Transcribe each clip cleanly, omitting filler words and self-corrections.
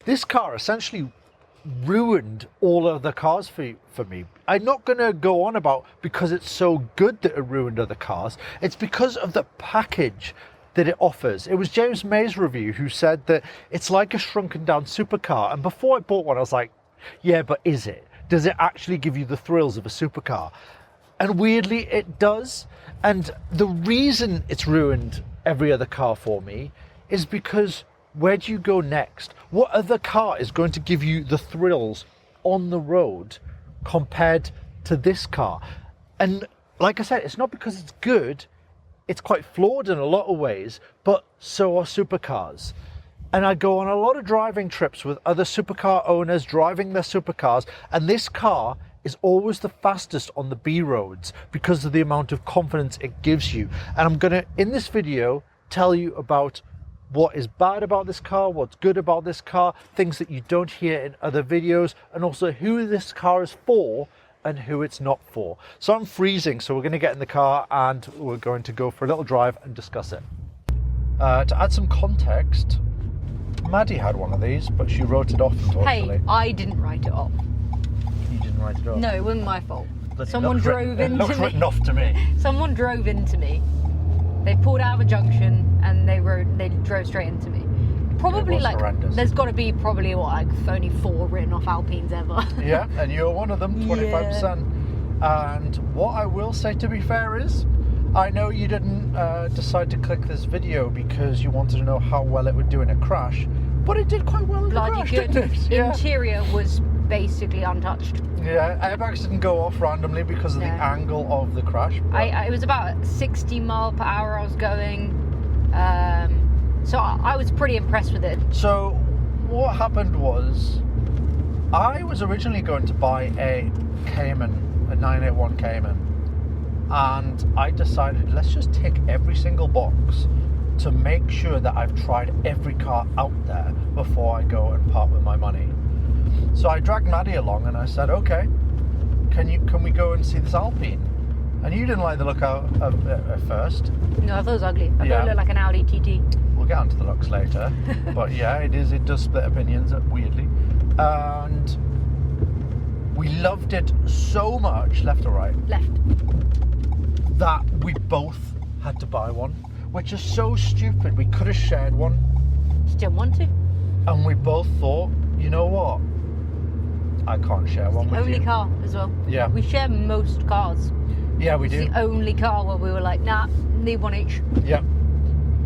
This car essentially ruined all other cars for me. I'm not going to go on about because it's so good that it ruined other cars. It's because of the package that it offers. It was James May's review who said that it's like a shrunken down supercar. And before I bought one, I was like, yeah, but is it? Does it actually give you the thrills of a supercar? And weirdly, it does. And the reason it's ruined every other car for me is because where do you go next? What other car is going to give you the thrills on the road compared to this car? And like I said, it's not because it's good. It's quite flawed in a lot of ways, but so are supercars. And I go on a lot of driving trips with other supercar owners driving their supercars, and this car is always the fastest on the B roads because of the amount of confidence it gives you. And I'm gonna, in this video, tell you about what is bad about this car, what's good about this car, things that you don't hear in other videos, and also who this car is for and who it's not for. So I'm freezing, so we're going to get in the car and we're going to go for a little drive and discuss it. To add some context, Maddie had one of these, but she wrote it off, unfortunately. Hey, I didn't write it off. You didn't write it off? No, it wasn't my fault. But Someone drove into me. It looked written off to me. Someone drove into me. They pulled out of a junction and they drove straight into me. Probably like horrendous. There's got to be probably like only 4 written off Alpines ever. Yeah, and you're one of them, 25%. Yeah. And what I will say, to be fair, is I know you didn't decide to click this video because you wanted to know how well it would do in a crash, but it did quite well in a crash, good. didn't it? Yeah. Interior was basically untouched. Yeah, airbags didn't go off randomly because of the angle of the crash. It was about 60 mile per hour I was going, so I was pretty impressed with it. So what happened was, I was originally going to buy a Cayman, a 981 Cayman, and I decided let's just tick every single box to make sure that I've tried every car out there before I go and part with my money. So I dragged Maddie along and I said, okay, can we go and see this Alpine? And you didn't like the look out at first. No, I thought it was ugly. I thought it looked like an Audi TT. We'll get onto the looks later. But yeah, it does split opinions, weirdly. And we loved it so much, left or right? Left. That we both had to buy one, which is so stupid. We could have shared one. Just didn't want to. And we both thought, you know what? I can't share one with you. Only car as well. Yeah. We share most cars. Yeah, we do. It's the only car where we were like, nah, need one each. Yeah.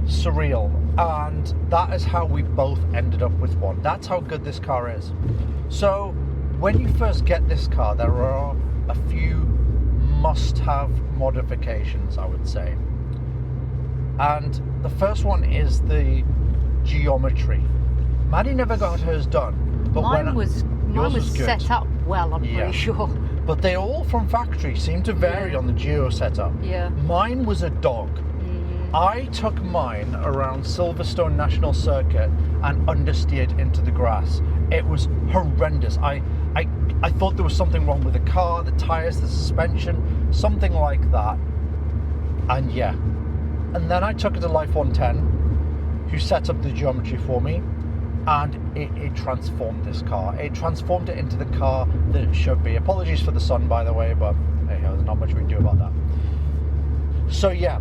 Surreal. And that is how we both ended up with one. That's how good this car is. So when you first get this car, there are a few must-have modifications, I would say. And the first one is the geometry. Maddie never got hers done, but mine was set up well, I'm pretty sure. But they all from factory seem to vary on the geo setup. Yeah. Mine was a dog. I took mine around Silverstone National Circuit and understeered into the grass. It was horrendous. I thought there was something wrong with the car, the tires, the suspension, something like that. And yeah. And then I took it to Life 110, who set up the geometry for me, and it transformed this car. It transformed it into the car that it should be. Apologies for the sun, by the way, but hey, there's not much we can do about that. So yeah.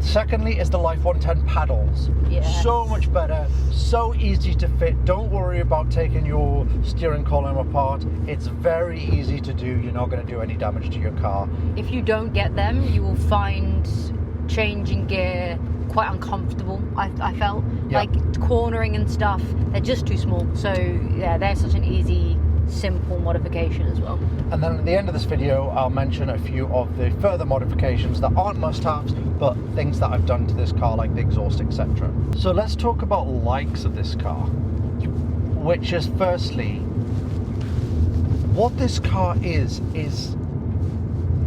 Secondly is the Life 110 paddles. Yes. So much better, so easy to fit. Don't worry about taking your steering column apart. It's very easy to do. You're not going to do any damage to your car. If you don't get them, you will find changing gear quite uncomfortable. I felt like cornering and stuff, they're just too small. So yeah, they're such an easy, simple modification as well. And then at the end of this video, I'll mention a few of the further modifications that aren't must-haves, but things that I've done to this car, like the exhaust, etc. So let's talk about likes of this car, which is firstly, what this car is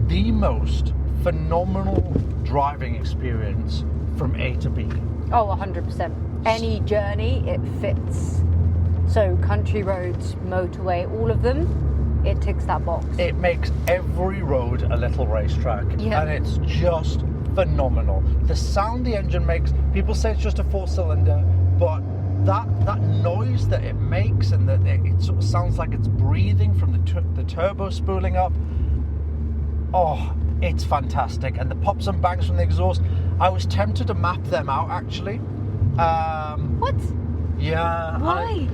the most phenomenal driving experience from A to B. Oh, 100%. Any journey, it fits. So country roads, motorway, all of them, it ticks that box. It makes every road a little racetrack, and it's just phenomenal. The sound the engine makes, people say it's just a 4-cylinder, but that noise that it makes, and that it sort of sounds like it's breathing from the turbo spooling up. Oh, it's fantastic. And the pops and bangs from the exhaust, I was tempted to map them out actually. What? Yeah. Why?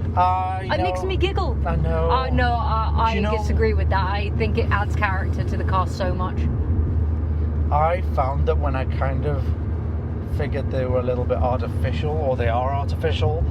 It makes me giggle. I know. No, I know, disagree with that. I think it adds character to the car so much. I found that when I kind of figured they were a little bit artificial, or they are artificial,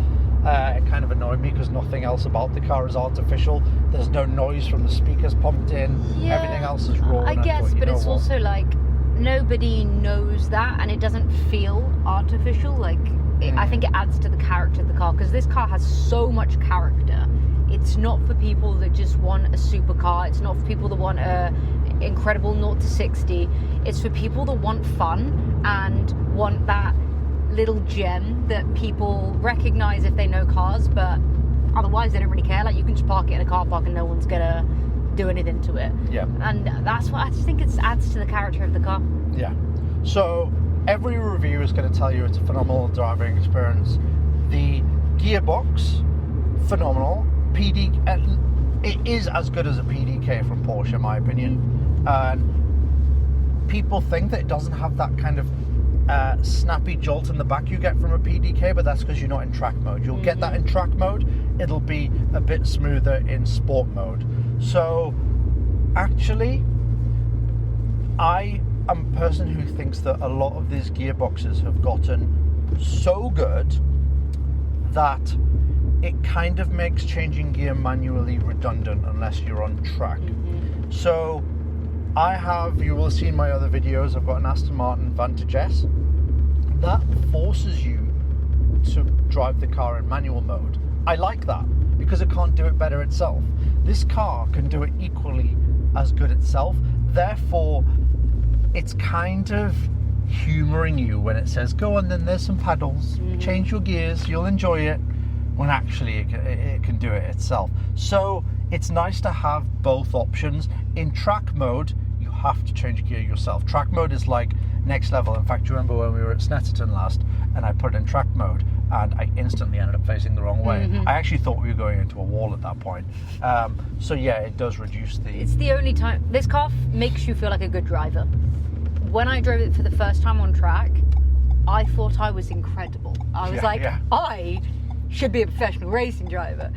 it kind of annoyed me because nothing else about the car is artificial. There's no noise from the speakers pumped in. Yeah, Everything else is raw. I guess, but it's what? also like nobody knows that, and it doesn't feel artificial. Like I think it adds to the character of the car, because this car has so much character. It's not for people that just want a supercar. It's not for people that want a incredible 0 to 60. It's for people that want fun and want that little gem that people recognize if they know cars, but otherwise they don't really care. Like, you can just park it in a car park and no one's gonna do anything to it. Yeah. And that's what I just think it adds to the character of the car. Yeah. So every review is going to tell you it's a phenomenal driving experience. The gearbox, phenomenal. It is as good as a PDK from Porsche, in my opinion. And people think that it doesn't have that kind of snappy jolt in the back you get from a PDK, but that's because you're not in track mode. You'll get that in track mode. It'll be a bit smoother in sport mode. So actually, I am a person who thinks that a lot of these gearboxes have gotten so good that it kind of makes changing gear manually redundant unless you're on track. So you will have seen my other videos, I've got an Aston Martin Vantage S. That forces you to drive the car in manual mode. I like that because it can't do it better itself. This car can do it equally as good itself. Therefore, it's kind of humoring you when it says, go on, then there's some paddles, change your gears, you'll enjoy it, when actually it can do it itself. So it's nice to have both options. In track mode, you have to change gear yourself. Track mode is like next level. In fact, you remember when we were at Snetterton last and I put it in track mode and I instantly ended up facing the wrong way. I actually thought we were going into a wall at that point. So yeah, it does reduce the... It's the only time... This car makes you feel like a good driver. When I drove it for the first time on track, I thought I was incredible. I was I should be a professional racing driver.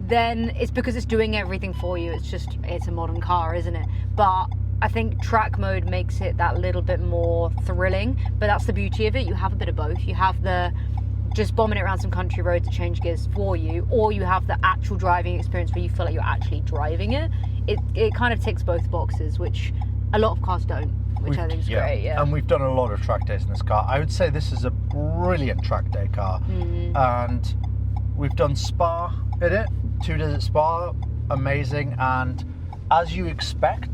Then it's because it's doing everything for you. It's a modern car, isn't it? But I think track mode makes it that little bit more thrilling. But that's the beauty of it. You have a bit of both. You have the just bombing it around some country roads to change gears for you, or you have the actual driving experience where you feel like you're actually driving it. It kind of ticks both boxes, which a lot of cars don't, which I think is great. Yeah. And we've done a lot of track days in this car. I would say this is a brilliant track day car. And we've done Spa in it, 2 days at Spa, amazing. And as you expect,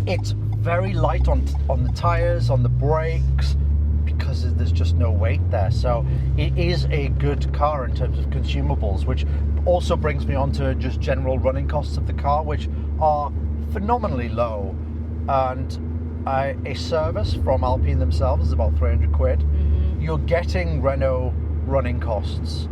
it's very light on the tires, on the brakes, because there's just no weight there. So it is a good car in terms of consumables, which also brings me on to just general running costs of the car, which are phenomenally low. And a service from Alpine themselves is about 300 quid. You're getting Renault running costs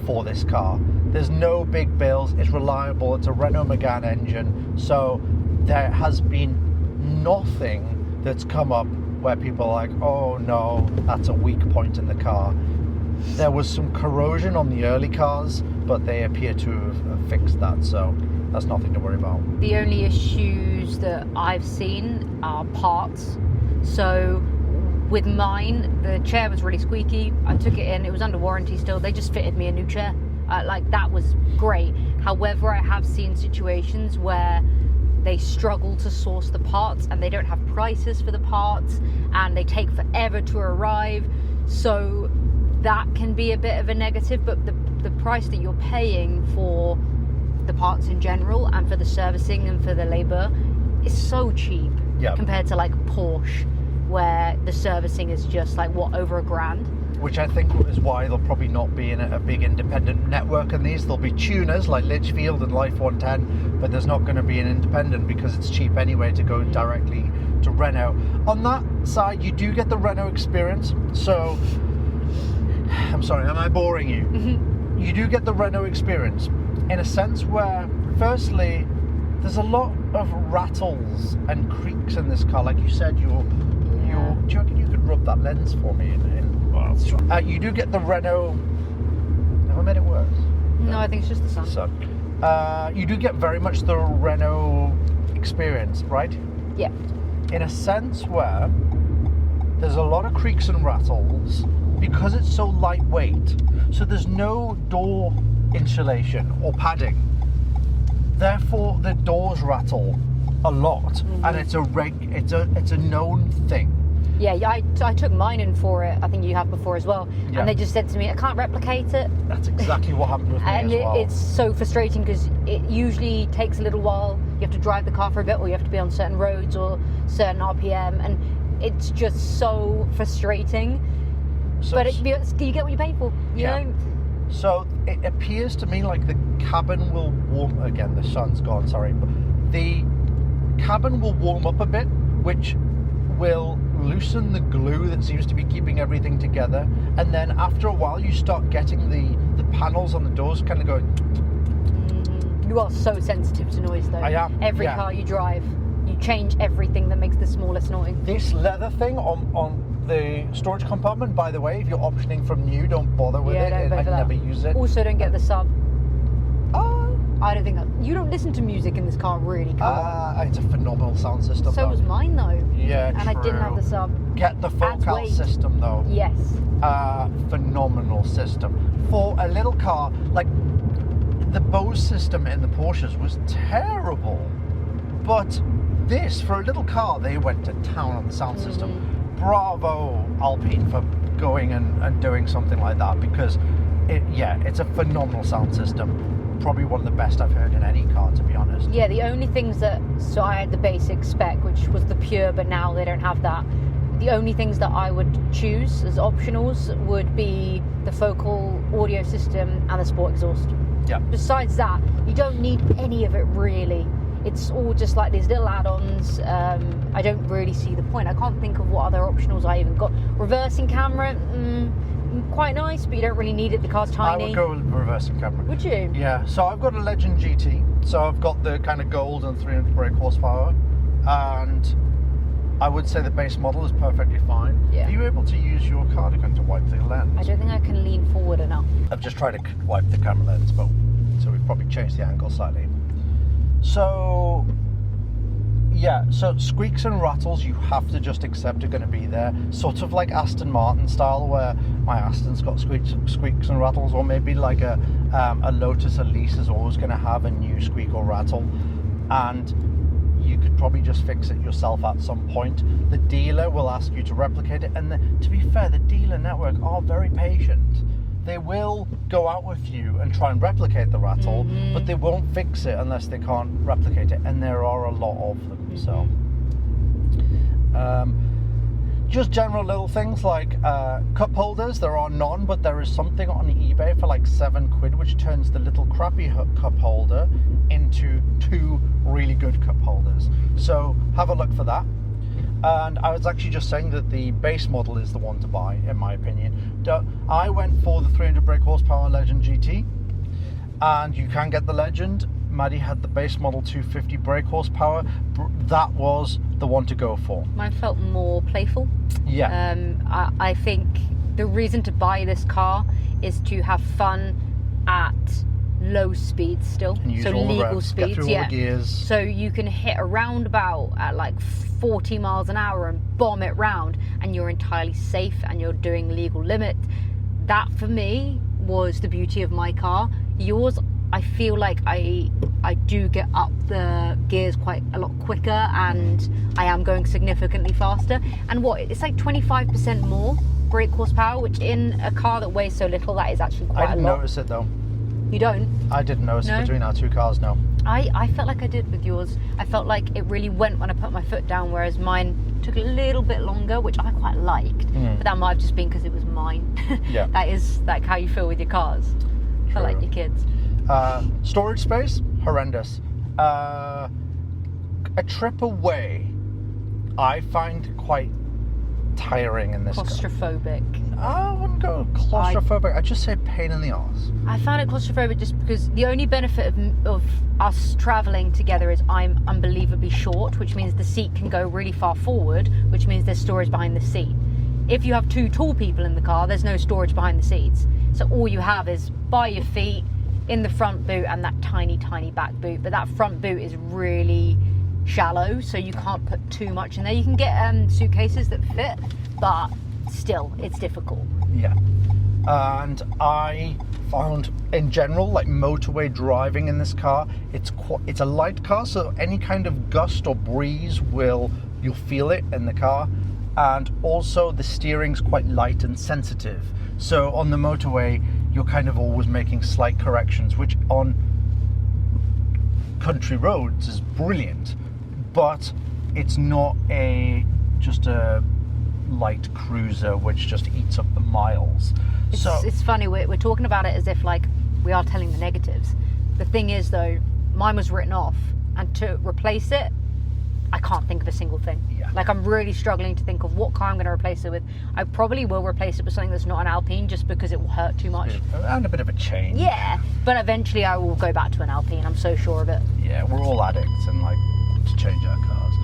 for this car. There's no big bills. It's reliable. It's a Renault Megane engine. So there has been nothing that's come up where people are like, oh no, that's a weak point in the car. There was some corrosion on the early cars, but they appear to have fixed that, so that's nothing to worry about. The only issues that I've seen are parts. So with mine, the chair was really squeaky. I took it in, it was under warranty still. They just fitted me a new chair. That was great. However, I have seen situations where they struggle to source the parts and they don't have prices for the parts and they take forever to arrive. So that can be a bit of a negative, but the price that you're paying for the parts in general and for the servicing and for the labor is so cheap compared to like Porsche, where the servicing is just like over $1,000. Which I think is why they'll probably not be in a big independent network in these. There'll be tuners like Litchfield and Life 110, but there's not going to be an independent because it's cheap anyway to go directly to Renault. On that side, you do get the Renault experience. So I'm sorry, am I boring you? You do get the Renault experience in a sense where, firstly, there's a lot of rattles and creaks in this car. Like you said, do you reckon you could rub that lens for me? You do get the Renault. Have I made it worse? No, I think it's just the sun. You do get very much the Renault experience, right? Yeah. In a sense where there's a lot of creaks and rattles because it's so lightweight. So there's no door insulation or padding. Therefore, the doors rattle a lot, and it's a known thing. Yeah, I took mine in for it. I think you have before as well. Yeah. And they just said to me, I can't replicate it. That's exactly what happened with me And as well. it's so frustrating because it usually takes a little while. You have to drive the car for a bit, or you have to be on certain roads or certain RPM, and it's just so frustrating. So, But you get what you pay for, you know? So it appears to me like the cabin will warm again. The sun's gone, sorry, but the cabin will warm up a bit, which will loosen the glue that seems to be keeping everything together. And then after a while, you start getting the panels on the doors kind of going. You are so sensitive to noise, though. I am. Every car you drive, you change everything that makes the smallest noise. This leather thing on the storage compartment, by the way, if you're optioning from new, don't bother with it. Don't I never use it. Also, don't get the sub. I don't think that. You don't listen to music in this car, really, Carl. It's a phenomenal sound system. So was mine, though. Yeah, and I didn't have the sub. Get the focal system, though. Yes. Phenomenal system. For a little car, like the Bose system in the Porsches was terrible. But this, for a little car, they went to town on the sound system. Bravo, Alpine, for going and doing something like that, because it's a phenomenal sound system. Probably one of the best I've heard in any car, to be honest. Yeah, the only things so I had the basic spec, which was the Pure, but now they don't have that. The only things that I would choose as optionals would be the focal audio system and the sport exhaust. Yeah. Besides that, you don't need any of it, really. It's all just like these little add-ons. I don't really see the point. I can't think of what other optionals I even got. Reversing camera, quite nice, but you don't really need it. The car's tiny. I would go with reversing camera. Would you? Yeah. So I've got a Legend GT. So I've got the kind of gold and 300 brake horsepower, and I would say the base model is perfectly fine. Yeah. Are you able to use your cardigan to wipe the lens? I don't think I can lean forward enough. I've just tried to wipe the camera lens, but so we've probably changed the angle slightly. So yeah, so squeaks and rattles you have to just accept are going to be there, sort of like Aston Martin style, where my Aston's got squeaks and rattles, or maybe like a Lotus Elise is always going to have a new squeak or rattle, and you could probably just fix it yourself at some point. The dealer will ask you to replicate it, and to be fair, the dealer network are very patient. They will go out with you and try and replicate the rattle, but they won't fix it unless they can't replicate it, and there are a lot of them. So just general little things like cup holders. There are none, but there is something on eBay for like £7 which turns the little crappy cup holder into 2 really good cup holders. So have a look for that. And I was actually just saying that the base model is the one to buy, in my opinion. I went for the 300 brake horsepower Legend GT, and you can get the Legend. Maddie had the base model 250 brake horsepower. That was the one to go for. Mine felt more playful. Yeah. I think the reason to buy this car is to have fun at low speeds still, and use so all legal the revs, speeds, get through all the gears. So you can hit a roundabout at like 40 miles an hour and bomb it round, and you're entirely safe and you're doing legal limit. That for me was the beauty of my car. Yours, I feel like I do get up the gears quite a lot quicker, and I am going significantly faster. And it's like 25% more brake horsepower, which in a car that weighs so little, that is actually quite a lot. I didn't notice it though. You don't? I didn't notice it between our 2 cars, no. I felt like I did with yours. I felt like it really went when I put my foot down, whereas mine took a little bit longer, which I quite liked. But that might have just been because it was mine. Yeah. That is like how you feel with your cars. I like your kids. Storage space, horrendous. A trip away, I find quite tiring in this car. Claustrophobic. I wouldn't go claustrophobic. I'd just say pain in the arse. I found it claustrophobic just because the only benefit of us travelling together is I'm unbelievably short, which means the seat can go really far forward, which means there's storage behind the seat. If you have two tall people in the car, there's no storage behind the seats. So all you have is by your feet, in the front boot, and that tiny, tiny back boot. But that front boot is really shallow, so you can't put too much in there. You can get suitcases that fit, but still, it's difficult. Yeah. And I found, in general, like motorway driving in this car, it's a light car, so any kind of gust or breeze you'll feel it in the car. And also the steering's quite light and sensitive. So on the motorway, you're kind of always making slight corrections, which on country roads is brilliant, but it's not just a light cruiser which just eats up the miles. It's funny, we're talking about it as if like we are telling the negatives. The thing is though, mine was written off, and to replace it, I can't think of a single thing. Yeah. Like I'm really struggling to think of what car I'm going to replace it with. I probably will replace it with something that's not an Alpine, just because it will hurt too much. And a bit of a change. Yeah, but eventually I will go back to an Alpine. I'm so sure of it. Yeah, we're all addicts and like to change our cars.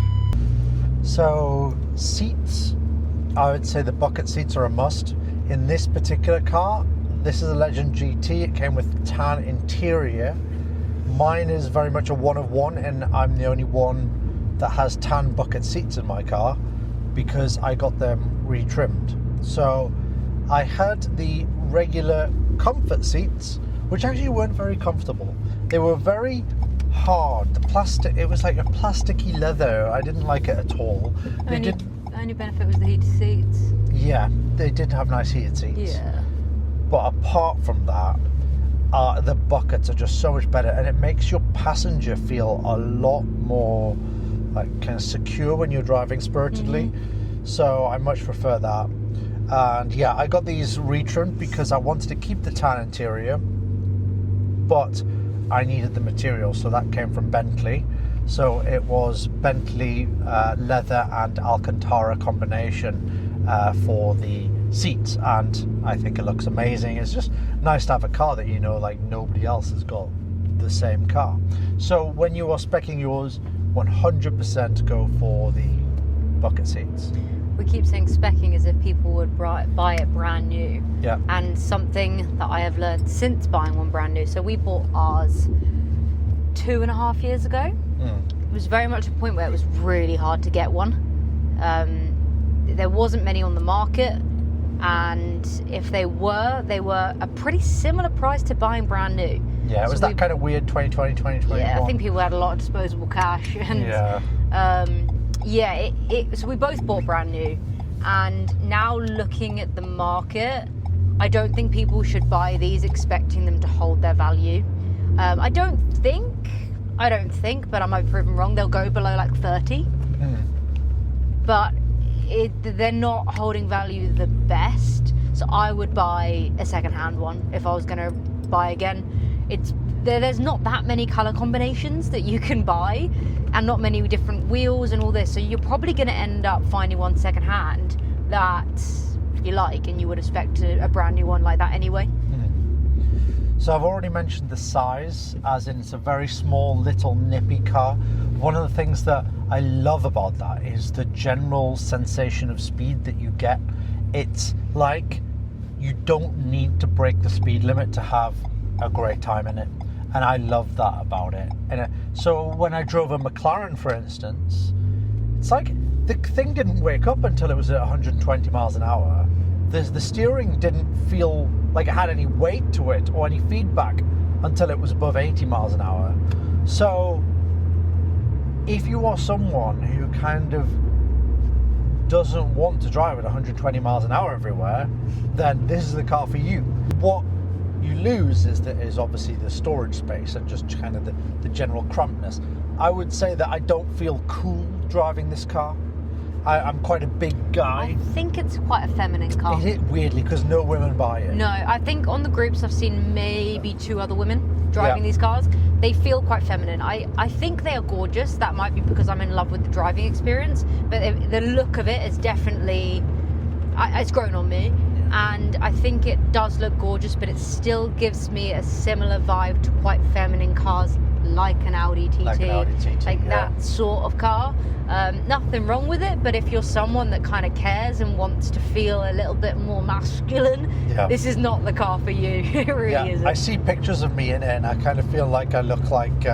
So seats, I would say the bucket seats are a must. In this particular car, this is a Legend GT. It came with tan interior. Mine is very much a one of one, and I'm the only one that has tan bucket seats in my car because I got them retrimmed. So I had the regular comfort seats, which actually weren't very comfortable. They were very hard. The plastic, it was like a plasticky leather. I didn't like it at all. Only benefit was the heated seats. Yeah, they did have nice heated seats. Yeah. But apart from that, the buckets are just so much better, and it makes your passenger feel a lot more like kind of secure when you're driving spiritedly. Mm-hmm. So I much prefer that. And yeah, I got these retrimmed because I wanted to keep the tan interior, but I needed the material, so that came from Bentley. So it was Bentley leather and Alcantara combination for the seats, and I think it looks amazing. It's just nice to have a car that like nobody else has got the same car. So when you are speccing yours, 100% go for the bucket seats. We keep saying specking as if people would buy it brand new. Yeah. And something that I have learned since buying one brand new. So we bought ours 2.5 years ago. It was very much a point where it was really hard to get one. There wasn't many on the market, and if they were a pretty similar price to buying brand new. Yeah, it was that kind of weird 2020, 2021. Yeah, I think people had a lot of disposable cash. And so we both bought brand new. And now looking at the market, I don't think people should buy these expecting them to hold their value. I don't think, but I might be proven wrong, they'll go below like 30. But they're not holding value the best. So I would buy a second-hand one if I was going to buy again. There's not that many color combinations that you can buy, and not many different wheels and all this, so you're probably going to end up finding one second-hand that you like, and you would expect a brand new one like that anyway. So I've already mentioned the size, as in it's a very small, little, nippy car. One of the things that I love about that is the general sensation of speed that you get. It's like you don't need to break the speed limit to have a great time in it, and I love that about it. And so when I drove a McLaren, for instance, it's like the thing didn't wake up until it was at 120 miles an hour. The steering didn't feel like it had any weight to it or any feedback until it was above 80 miles an hour. So if you are someone who kind of doesn't want to drive at 120 miles an hour everywhere, then this is the car for you. What you lose is obviously the storage space and just kind of the general crampedness. I would say that I don't feel cool driving this car. I'm quite a big guy. I think it's quite a feminine car. Is it? Weirdly, because no women buy it. No, I think on the groups I've seen maybe 2 other women driving these cars. They feel quite feminine. I think they are gorgeous. That might be because I'm in love with the driving experience, but the look of it is definitely it's grown on me, and I think it does look gorgeous, but it still gives me a similar vibe to quite feminine cars like an Audi TT, like that sort of car. Nothing wrong with it, but if you're someone that kind of cares and wants to feel a little bit more masculine, this is not the car for you. It really isn't. I see pictures of me in it, and I kind of feel like I look like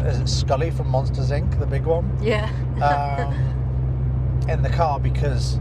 is it Scully from Monsters Inc., the big one? Yeah. In the car, because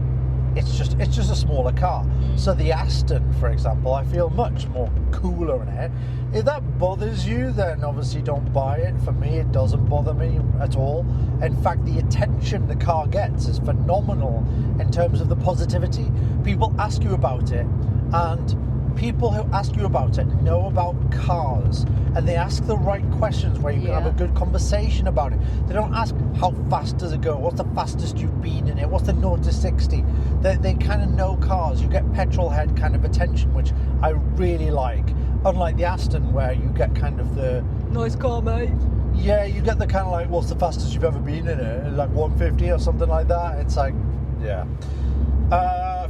it's just a smaller car. So the Aston, for example, I feel much more cooler in it. If that bothers you, then obviously don't buy it. For me, it doesn't bother me at all. In fact, the attention the car gets is phenomenal in terms of the positivity. People ask you about it, and people who ask you about it know about cars, and they ask the right questions where you can have a good conversation about it. They don't ask how fast does it go, what's the fastest you've been in it, what's the 0 to 60. They kind of know cars. You get petrol head kind of attention, which I really like, unlike the Aston where you get kind of the nice car, mate. Yeah, you get the kind of like, what's the fastest you've ever been in it, like 150 or something like that. It's like,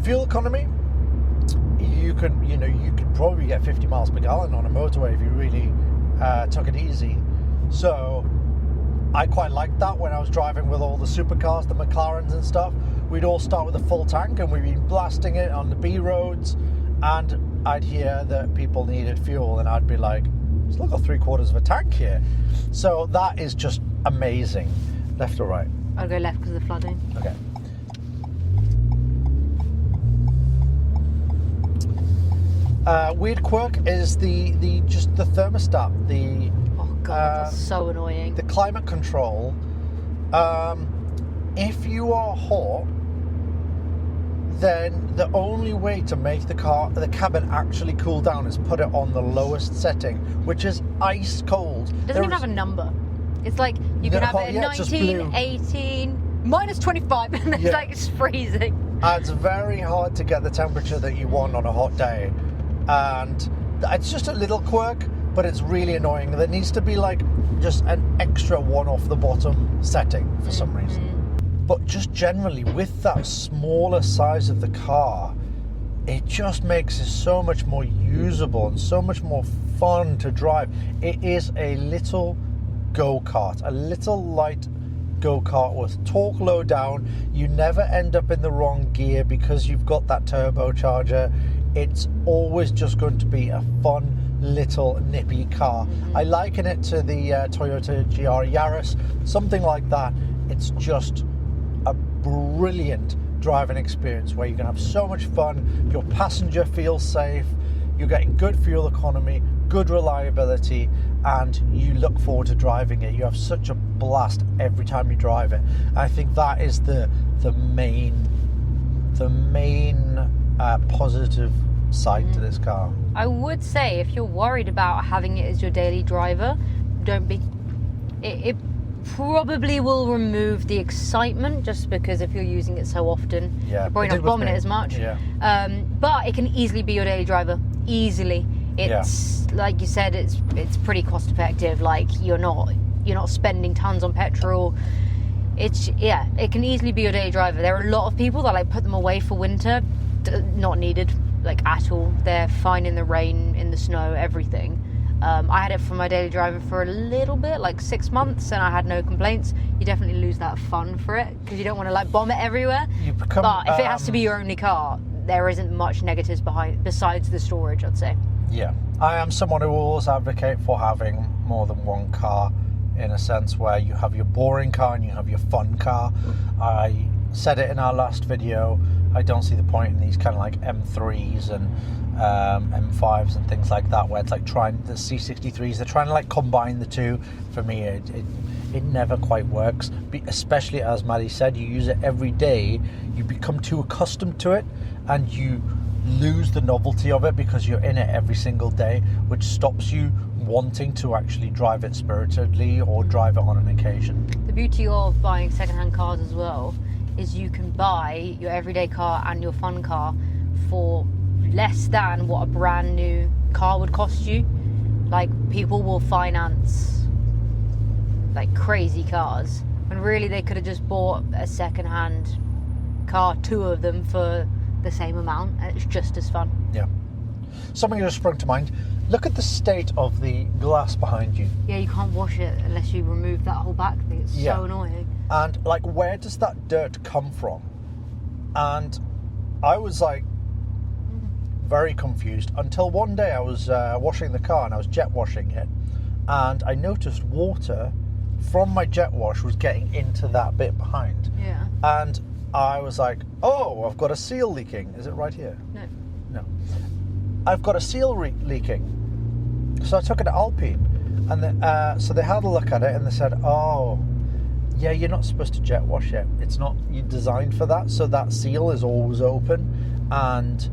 fuel economy, you could probably get 50 miles per gallon on a motorway if you really took it easy. So I quite liked that when I was driving with all the supercars, the McLarens and stuff. We'd all start with a full tank, and we'd be blasting it on the B roads, and I'd hear that people needed fuel, and I'd be like, still got 3/4 of a tank here. So that is just amazing. Left or right? I'll go left because of the flooding. Okay. Weird quirk is the thermostat, oh god, that's so annoying. The climate control. If you are hot, then the only way to make the cabin actually cool down is put it on the lowest setting, which is ice cold. It doesn't even have a number. It's like you can have it at 19, 18, minus 25, and it's like it's freezing. It's very hard to get the temperature that you want on a hot day. And it's just a little quirk, but it's really annoying. There needs to be like just an extra one off the bottom setting for some reason. But just generally, with that smaller size of the car, it just makes it so much more usable and so much more fun to drive. It is a little go-kart, a little light go-kart with torque low down. You never end up in the wrong gear because you've got that turbocharger. It's always just going to be a fun little nippy car. I liken it to the Toyota GR Yaris, something like that. It's just a brilliant driving experience where you can have so much fun. Your passenger feels safe. You're getting good fuel economy, good reliability, and you look forward to driving it. You have such a blast every time you drive it. I think that is the main positive side to this car. I would say if you're worried about having it as your daily driver, don't be. It probably will remove the excitement, just because if you're using it so often, you're probably not bombing it as much. But it can easily be your daily driver. Easily. It's like you said, it's pretty cost effective. Like you're not spending tons on petrol. It can easily be your daily driver. There are a lot of people that like put them away for winter. Not needed, like at all. They're fine in the rain, in the snow, everything. I had it for my daily driver for a little bit, like 6 months, and I had no complaints. You definitely lose that fun for it because you don't want to like bomb it everywhere. But if it has to be your only car, there isn't much negatives besides the storage, I'd say. Yeah, I am someone who will always advocate for having more than one car, in a sense where you have your boring car and you have your fun car. I said it in our last video, I don't see the point in these kind of like M3s and M5s and things like that, where it's like trying the C63s, they're trying to like combine the two. For me, it never quite works, especially as Maddie said, you use it every day, you become too accustomed to it and you lose the novelty of it because you're in it every single day, which stops you wanting to actually drive it spiritedly or drive it on an occasion. The beauty of buying second-hand cars as well is you can buy your everyday car and your fun car for less than what a brand new car would cost you. Like, people will finance like crazy cars when really they could have just bought a second-hand car, 2 of them for the same amount. It's just as fun. Yeah. Something just sprung to mind. Look at the state of the glass behind you. Yeah, you can't wash it unless you remove that whole back thing. It's so annoying. And like, where does that dirt come from? And I was like very confused until one day I was washing the car and I was jet washing it, and I noticed water from my jet wash was getting into that bit behind. Yeah. And I was like, oh, I've got a seal leaking. Is it right here? No. I've got a seal leaking. So I took it to Alpine, and so they had a look at it and they said, oh, yeah, you're not supposed to jet wash it. It's not designed for that, so that seal is always open, and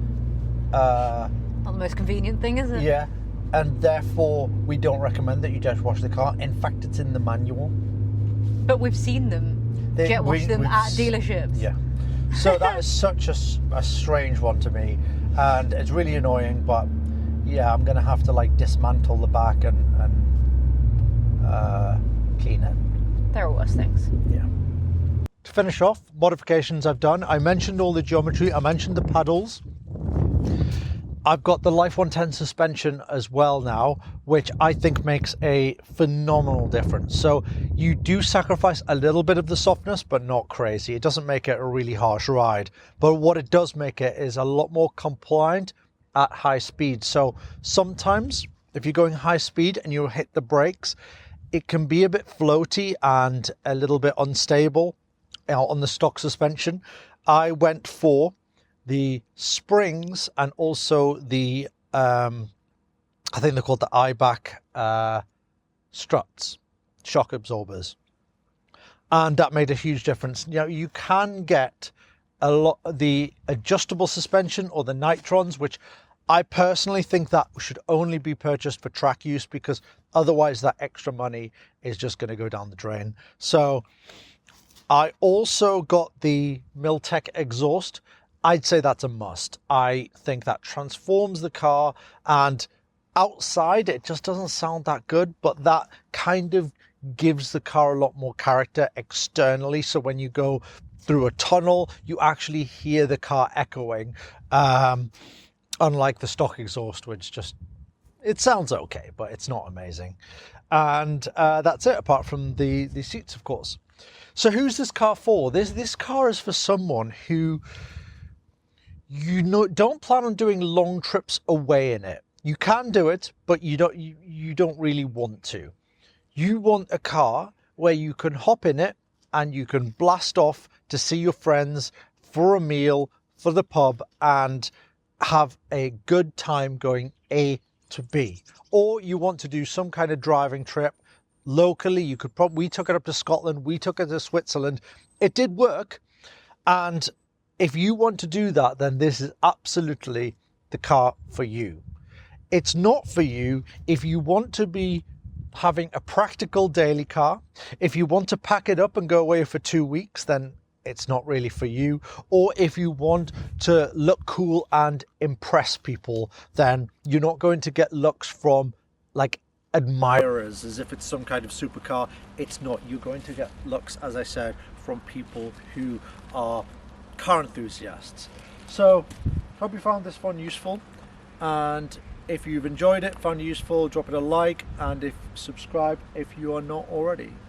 not the most convenient thing, is it? Yeah, and therefore we don't recommend that you jet wash the car. In fact, it's in the manual. But we've seen them jet wash them at dealerships. Yeah. So that is such a strange one to me, and it's really annoying. But yeah, I'm gonna have to like dismantle the back and clean it. There are worse things. Yeah. To finish off, modifications I've done. I mentioned all the geometry. I mentioned the paddles. I've got the Life 110 suspension as well now, which I think makes a phenomenal difference. So you do sacrifice a little bit of the softness, but not crazy. It doesn't make it a really harsh ride. But what it does make it is a lot more compliant at high speed. So sometimes if you're going high speed and you hit the brakes, it can be a bit floaty and a little bit unstable on the stock suspension. I went for the springs and also the I think they're called the IBAC struts, shock absorbers, and that made a huge difference. You know, you can get a lot of the adjustable suspension or the nitrons, which I personally think that should only be purchased for track use, because otherwise that extra money is just going to go down the drain. So I also got the Miltech exhaust. I'd say that's a must. I think that transforms the car, and outside it just doesn't sound that good, but that kind of gives the car a lot more character externally. So when you go through a tunnel, you actually hear the car echoing, unlike the stock exhaust, which just, it sounds okay, but it's not amazing. And that's it, apart from the seats, of course. So who's this car for? This car is for someone who don't plan on doing long trips away in it. You can do it, but you don't really want to. You want a car where you can hop in it and you can blast off to see your friends for a meal, for the pub, and have a good time going A to B. Or you want to do some kind of driving trip locally. You could we took it up to Scotland, we took it to Switzerland. It did work, and if you want to do that, then this is absolutely the car for you. It's not for you if you want to be having a practical daily car. If you want to pack it up and go away for 2 weeks, then it's not really for you. Or if you want to look cool and impress people, then you're not going to get looks from like admirers as if it's some kind of supercar. It's not. You're going to get looks, as I said, from people who are car enthusiasts. So hope you found this one useful, and if you've enjoyed it, found it useful, drop it a like, and subscribe if you are not already.